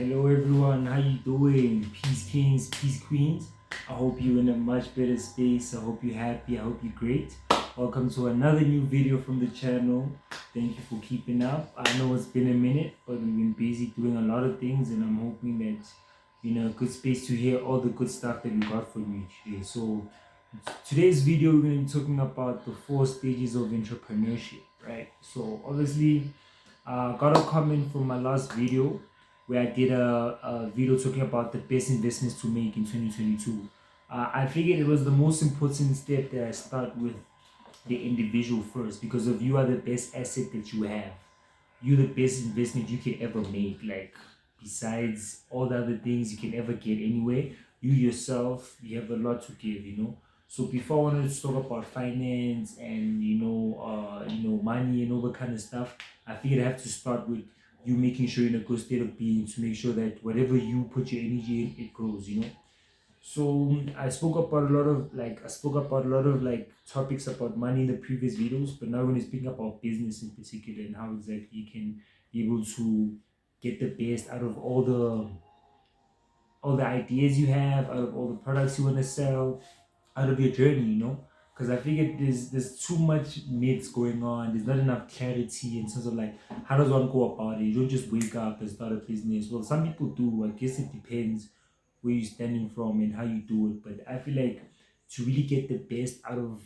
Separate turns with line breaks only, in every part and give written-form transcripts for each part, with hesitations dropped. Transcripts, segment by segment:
Hello everyone, how you doing? Peace kings, peace queens. I hope you're in a much better space. I hope you're happy. I hope you're great. Welcome to another new video from the channel. Thank you for keeping up. I know it's been a minute, but we've been busy doing a lot of things, and I'm hoping that you're in a good space to hear all the good stuff that we got from you today. So today's video, we're going to be talking about the 4 stages of entrepreneurship, right? So obviously, got a comment from my last video where I did a video talking about the best investments to make in 2022. I figured it was the most important step that I start with the individual first, because if you are the best asset that you have, you're the best investment you can ever make. Like, besides all the other things you can ever get anyway, you yourself, you have a lot to give, you know. So before I wanted to talk about finance and money and all that kind of stuff, I figured I have to start with you making sure you're in a good state of being, to make sure that whatever you put your energy in, it grows, you know. So I spoke about a lot of like topics about money in the previous videos, but now we're going to speak about business in particular and how exactly you can be able to get the best out of all the ideas you have, out of all the products you want to sell, out of your journey, you know. Because I figured there's too much myths going on. There's not enough clarity in terms of like, how does one go about it? You don't just wake up and start a business. Well, some people do. I guess it depends where you're standing from and how you do it. But I feel like to really get the best out of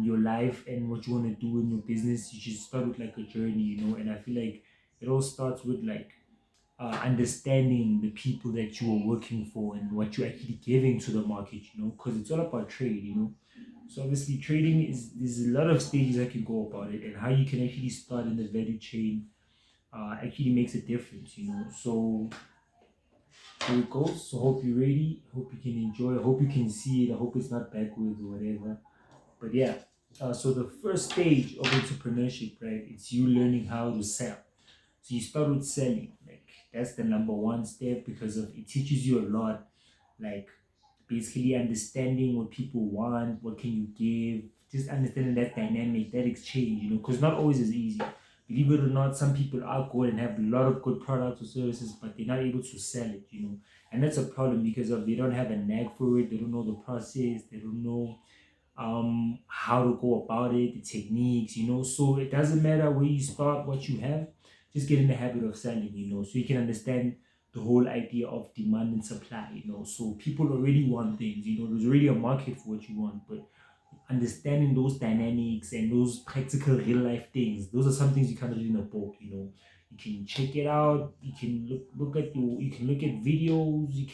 your life and what you want to do in your business, you should start with like a journey, you know. And I feel like it all starts with like understanding the people that you are working for and what you're actually giving to the market, you know, because it's all about trade, you know. So obviously trading is, there's a lot of stages I can go about it, and how you can actually start in the value chain actually makes a difference, you know. So here it goes. So hope you're ready. Hope you can enjoy. Hope you can see it. I hope it's not backwards or whatever. But yeah. So the first stage of entrepreneurship, right? It's you learning how to sell. So you start with selling. Like, that's the number one step, because of it teaches you a lot. Like, basically understanding what people want, what can you give, just understanding that dynamic, that exchange, you know, because not always is easy. Believe it or not, some people are good and have a lot of good products or services, but they're not able to sell it, you know. And that's a problem, because of they don't have a knack for it, they don't know the process, they don't know how to go about it, the techniques, you know. So it doesn't matter where you start, what you have, just get in the habit of selling, you know, so you can understand the whole idea of demand and supply, you know. So people already want things, you know, there's already a market for what you want, but understanding those dynamics and those practical real life things, those are some things you can't read in a book, you know. You can check it out, you can you can look at videos, you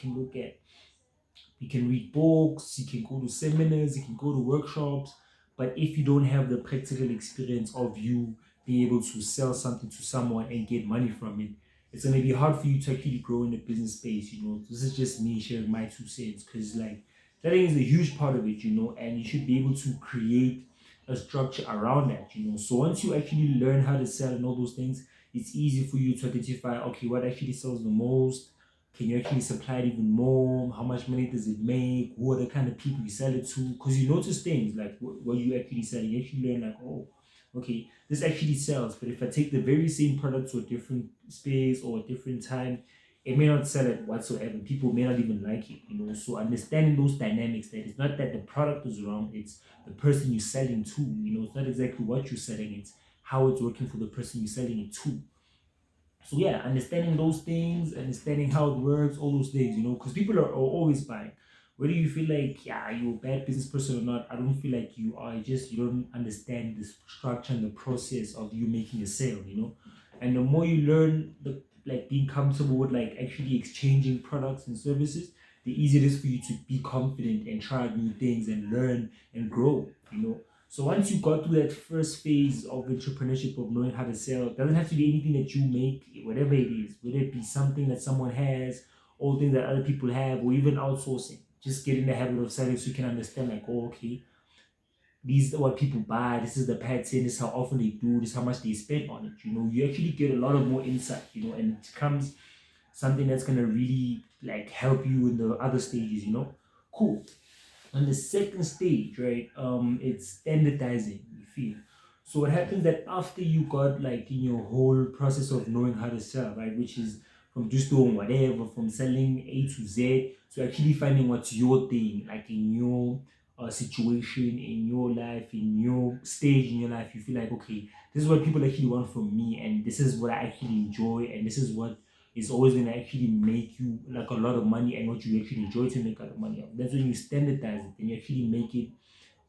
can read books, you can go to seminars, you can go to workshops, but if you don't have the practical experience of you being able to sell something to someone and get money from it, it's gonna be hard for you to actually grow in the business space, you know. This is just me sharing my 2 cents, because like selling is a huge part of it, you know, and you should be able to create a structure around that, you know. So once you actually learn how to sell and all those things, it's easy for you to identify, okay, what actually sells the most, can you actually supply it even more? How much money does it make? Who are the kind of people you sell it to? Because you notice things like what you actually sell. You actually learn like, oh, okay, this actually sells. But if I take the very same product to a different space or a different time, it may not sell it whatsoever. People may not even like it, you know. So understanding those dynamics, that it's not that the product is wrong, it's the person you're selling to. You know, it's not exactly what you're selling, it's how it's working for the person you're selling it to. So yeah, understanding those things, understanding how it works, all those things, you know, because people are always buying. Whether you feel like, yeah, you're a bad business person or not, I don't feel like you are. Just you don't understand the structure and the process of you making a sale, you know. And the more you learn, the like being comfortable with like actually exchanging products and services, the easier it is for you to be confident and try new things and learn and grow, you know. So once you got through that first phase of entrepreneurship, of knowing how to sell, it doesn't have to be anything that you make, whatever it is, whether it be something that someone has, or things that other people have, or even outsourcing. Just get in the habit of selling so you can understand, like, oh, okay, these are what people buy, this is the pattern, this is how often they do, this is how much they spend on it. You know, you actually get a lot of more insight, you know, and it becomes something that's gonna really like help you in the other stages, you know. Cool. On the second stage, right, it's standardizing, you feel. So what happens that after you got like in your whole process of knowing how to sell, right, which is from just doing whatever, from selling A to Z, to actually finding what's your thing, like in your situation, in your life, in your stage in your life. You feel like, okay, this is what people actually want from me, and this is what I actually enjoy, and this is what is always gonna actually make you like a lot of money, and what you actually enjoy to make a lot of money. That's when you standardize it and you actually make it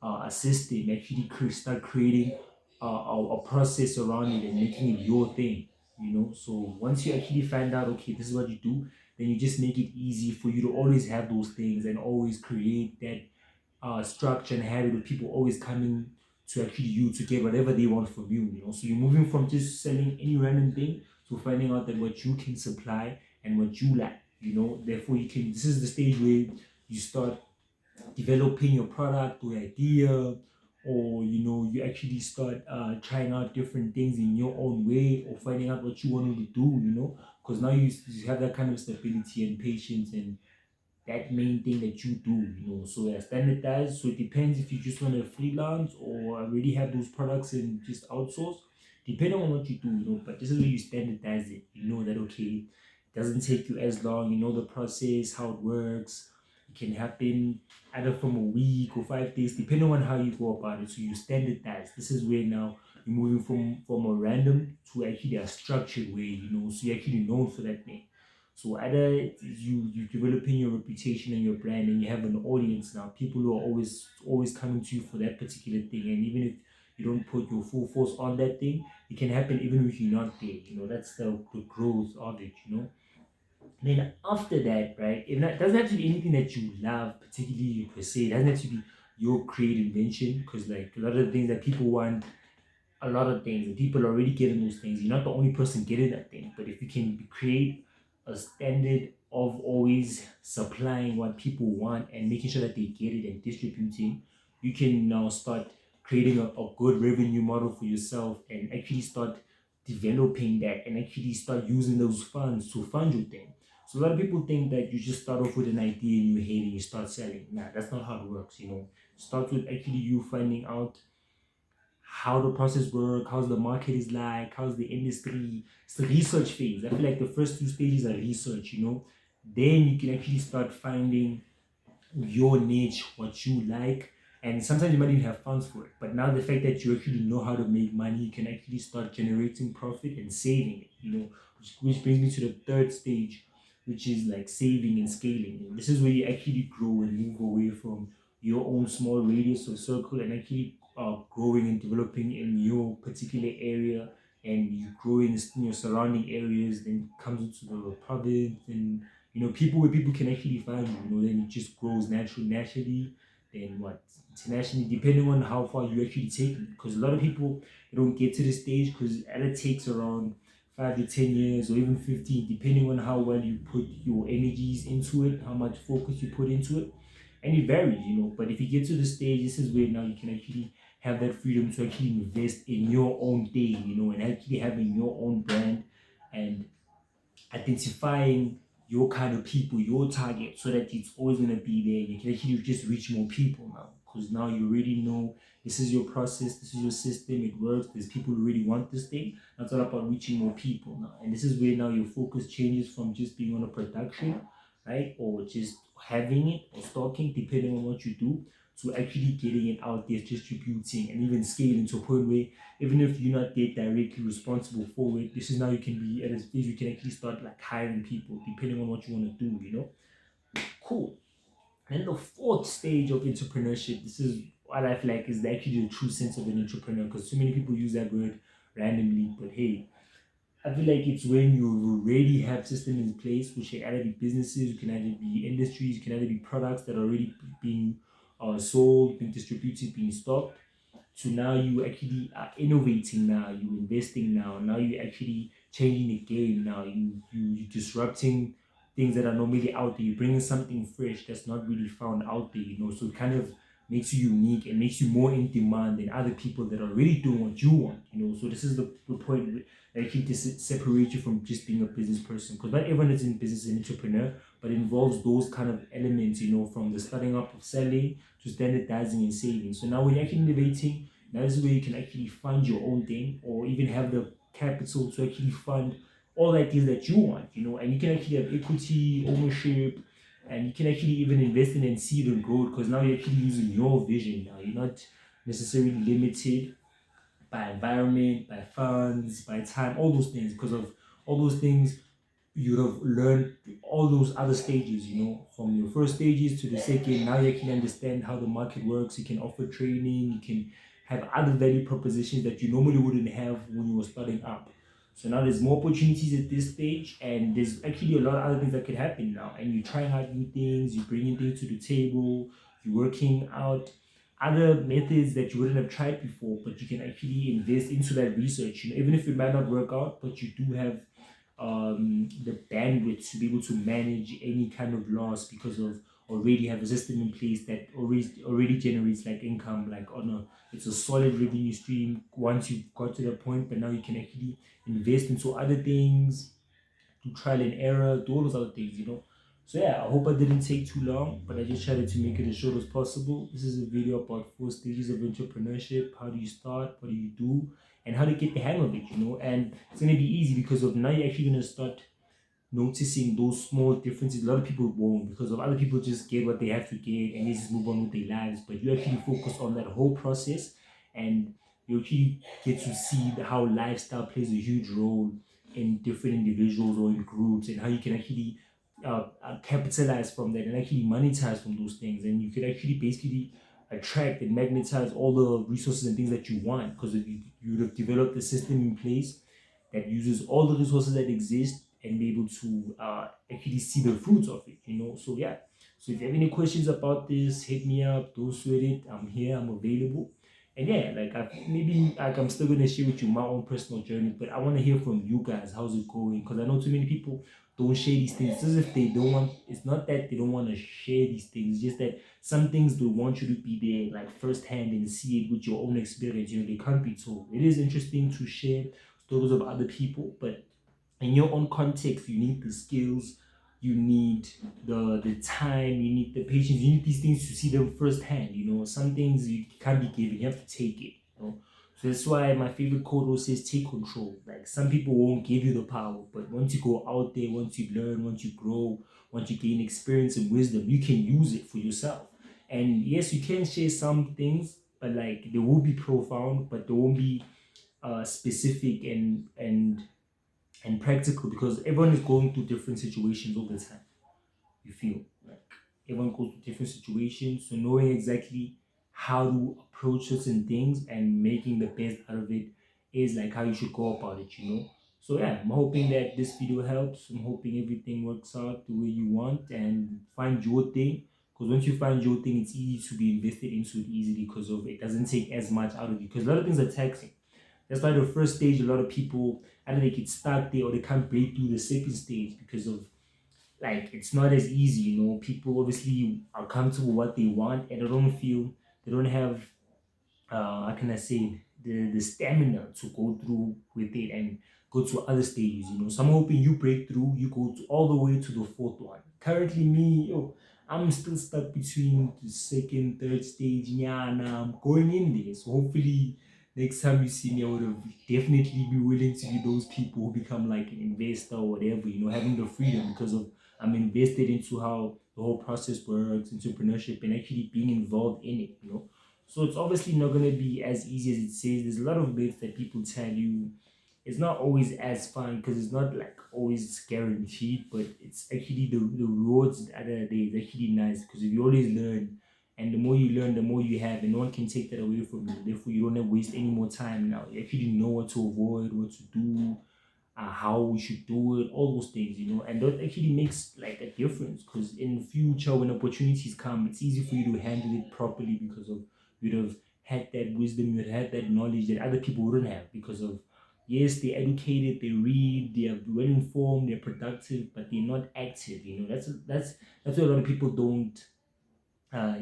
a system, actually start creating a process around it and making it your thing, you know. So once you actually find out, okay, this is what you do, then you just make it easy for you to always have those things and always create that structure and habit of people always coming to actually you to get whatever they want from you, you know. So you're moving from just selling any random thing to finding out that what you can supply and what you like, you know. Therefore, you can. This is the stage where you start developing your product or idea, or you know, you actually start trying out different things in your own way, or finding out what you want to do, you know, because now you have that kind of stability and patience and that main thing that you do, you know. So yeah, standardized. So it depends if you just want to freelance or already have those products and just outsource, depending on what you do, you know. But this is where you standardize it. You know that, okay, it doesn't take you as long. You know the process, how it works. It can happen either from a week or 5 days, depending on how you go about it. So you standardize. This is where now you're moving from a random to actually a structured way, you know. So you're actually known for that thing. So either you developing your reputation and your brand, and you have an audience now, people who are always coming to you for that particular thing, and even if you don't put your full force on that thing, it can happen even if you're not there. You know, that's the growth of it. You know. And then after that, right? It doesn't have to be anything that you love particularly per se. It doesn't have to be your creative invention, because like a lot of the things that people want, a lot of things, and people are already getting those things. You're not the only person getting that thing, but if you can create a standard of always supplying what people want and making sure that they get it and distributing, you can now start creating a good revenue model for yourself and actually start developing that and actually start using those funds to fund your thing. So a lot of people think that you just start off with an idea and you hate it, you start selling. Nah, that's not how it works, you know. Start with actually you finding out how the process work, how's the market is like, how's the industry. It's the research phase. I feel like the first two stages are research, you know. Then you can actually start finding your niche, what you like, and sometimes you might even have funds for it. But now the fact that you actually know how to make money, you can actually start generating profit and saving it, you know, which brings me to the third stage, which is like saving and scaling. And this is where you actually grow and move away from your own small radius or circle, and actually growing and developing in your particular area, and you growing in your surrounding areas, then comes into the province, and you know, people where people can actually find you, you know, then it just grows naturally, then what, internationally, depending on how far you actually take it. Because a lot of people, they don't get to this stage because it takes around 5 to 10 years or even 15, depending on how well you put your energies into it, how much focus you put into it. And it varies, you know. But if you get to the stage, this is where now you can actually have that freedom to actually invest in your own thing, you know, and actually having your own brand, and identifying your kind of people, your target, so that it's always going to be there. You can actually just reach more people now, because now you already know this is your process, this is your system, it works. There's people who really want this thing. That's all about reaching more people now. And this is where now your focus changes from just being on a production, right, or just having it or stocking, depending on what you do, to actually getting it out there, distributing, and even scaling to a point where even if you're not there directly responsible for it, this is now you can be at a stage you can actually start like hiring people depending on what you want to do, you know. Cool. And then the fourth stage of entrepreneurship, this is what I feel like is actually the true sense of an entrepreneur, because so many people use that word randomly, but hey, I feel like it's when you already have systems in place, which can either be businesses, it can either be industries, it can either be products that are already being sold, being distributed, being stocked, to now you actually are innovating now, you investing now you actually changing the game now, you disrupting things that are normally out there, you bringing something fresh that's not really found out there, you know. So it kind of makes you unique and makes you more in demand than other people that are already doing what you want, you know. So this is the point that actually separate you from just being a business person, because not everyone is in business an entrepreneur, but it involves those kind of elements, you know, from the starting up of selling to standardizing and saving. So now when you're actually innovating, now this is where you can actually fund your own thing, or even have the capital to actually fund all the ideas that you want, and you can actually have equity, ownership, and you can actually even invest in and see it and grow because now you're actually using your vision now. You're not necessarily limited by environment, by funds, by time, all those things. Because of all those things, you would have learned all those other stages, from your first stages to the second. Now you can understand how the market works. You can offer training. You can have other value propositions that you normally wouldn't have when you were starting up. So now there's more opportunities at this stage, and there's actually a lot of other things that could happen now. And you're trying out new things, you're bringing things to the table, you're working out other methods that you wouldn't have tried before, but you can actually invest into that research. Even if it might not work out, but you do have the bandwidth to be able to manage any kind of loss because of already have a system in place that already generates like income, like on a it's a solid revenue stream once you've got to that point. But now you can actually invest into other things, do trial and error, do all those other things. So yeah, I hope I didn't take too long, but I just tried to make it as short as possible. This is a video about 4 stages of entrepreneurship. How do you start? What do you do? And how to get the hang of it. And it's gonna be easy because of now you're actually gonna start noticing those small differences. A lot of people won't because of other people just get what they have to get and they just move on with their lives. But you actually focus on that whole process, and you actually get to see how lifestyle plays a huge role in different individuals or in groups, and how you can actually capitalize from that and actually monetize from those things. And you can actually basically attract and magnetize all the resources and things that you want because you would have developed a system in place that uses all the resources that exist and be able to actually see the fruits of it. So yeah. So if you have any questions about this, hit me up. Don't sweat it. I'm here. I'm available. And yeah, like maybe like I'm still gonna share with you my own personal journey, but I want to hear from you guys. How's it going? Because I know too many people don't share these things. It's as if they don't want. It's not that they don't want to share these things. It's just that some things they want you to be there, like firsthand, and see it with your own experience. They can't be told. It is interesting to share stories of other people, but in your own context, you need the skills, you need the time, you need the patience, you need these things to see them firsthand. Some things you can't be given, you have to take it. So that's why my favorite quote always says take control. Like some people won't give you the power, but once you go out there, once you learn, once you grow, once you gain experience and wisdom, you can use it for yourself. And yes, you can share some things, but like they will be profound, but they won't be specific and practical because everyone is going through different situations all the time. You feel like everyone goes through different situations, so knowing exactly how to approach certain things and making the best out of it is like how you should go about it. So yeah, I'm hoping that this video helps. I'm hoping everything works out the way you want and find your thing. Because once you find your thing, it's easy to be invested into it easily because of it doesn't take as much out of you. Because a lot of things are taxing. That's why the first stage, a lot of people either they get stuck there or they can't break through the second stage because of like it's not as easy. People obviously are comfortable with what they want and they don't have how can I say the stamina to go through with it and go to other stages. So I'm hoping you break through, you go to all the way to the fourth one. Currently, me, I'm still stuck between the second, third stage. Yeah, now I'm going in there. So hopefully, next time you see me, I would have definitely be willing to be those people who become like an investor or whatever. Having the freedom because of I'm invested into how the whole process works, entrepreneurship, and actually being involved in it. So it's obviously not going to be as easy as it says. There's a lot of myths that people tell you. It's not always as fun because it's not like always guaranteed, but it's actually the rewards at the end of the day is actually nice because if you always learn and the more you learn, the more you have, and no one can take that away from you. Therefore, you don't have to waste any more time now. You actually know what to avoid, what to do, how we should do it, all those things. And that actually makes like a difference because in future when opportunities come, it's easy for you to handle it properly because of you'd have had that wisdom, you'd had that knowledge that other people wouldn't have because of yes, they're educated, they read, they are well informed, they're productive, but they're not active. That's why a lot of people don't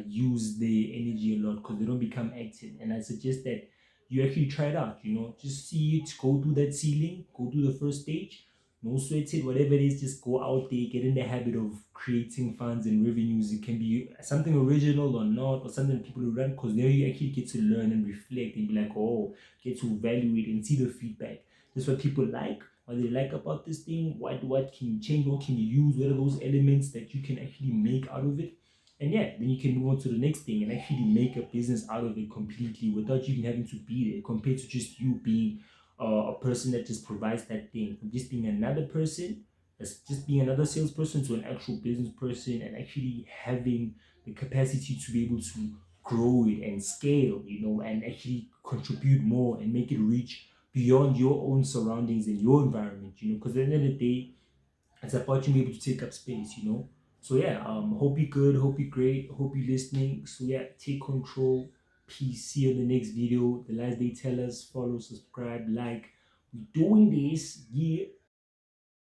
use the energy a lot because they don't become active. And I suggest that you actually try it out, just see it, go through that ceiling, go through the first stage, no sweat it, whatever it is, just go out there, get in the habit of creating funds and revenues. It can be something original or not, or something that people will run because there you actually get to learn and reflect and be like, oh, get to evaluate and see the feedback. That's what people like. what do you like about this thing, what can you change, what can you use, what are those elements that you can actually make out of it. And yeah, then you can move on to the next thing and actually make a business out of it completely without you even having to be there, compared to just you being a person that just provides that thing, from just being another person, as just being another salesperson, to an actual business person, and actually having the capacity to be able to grow it and scale, and actually contribute more and make it reach beyond your own surroundings and your environment, because at the end of the day, it's about you being able to take up space. So yeah, hope you're good, hope you're great, hope you're listening. So yeah, take control. Peace. See you in the next video. The lies they tell us, follow, subscribe, like. We're doing this. Yeah.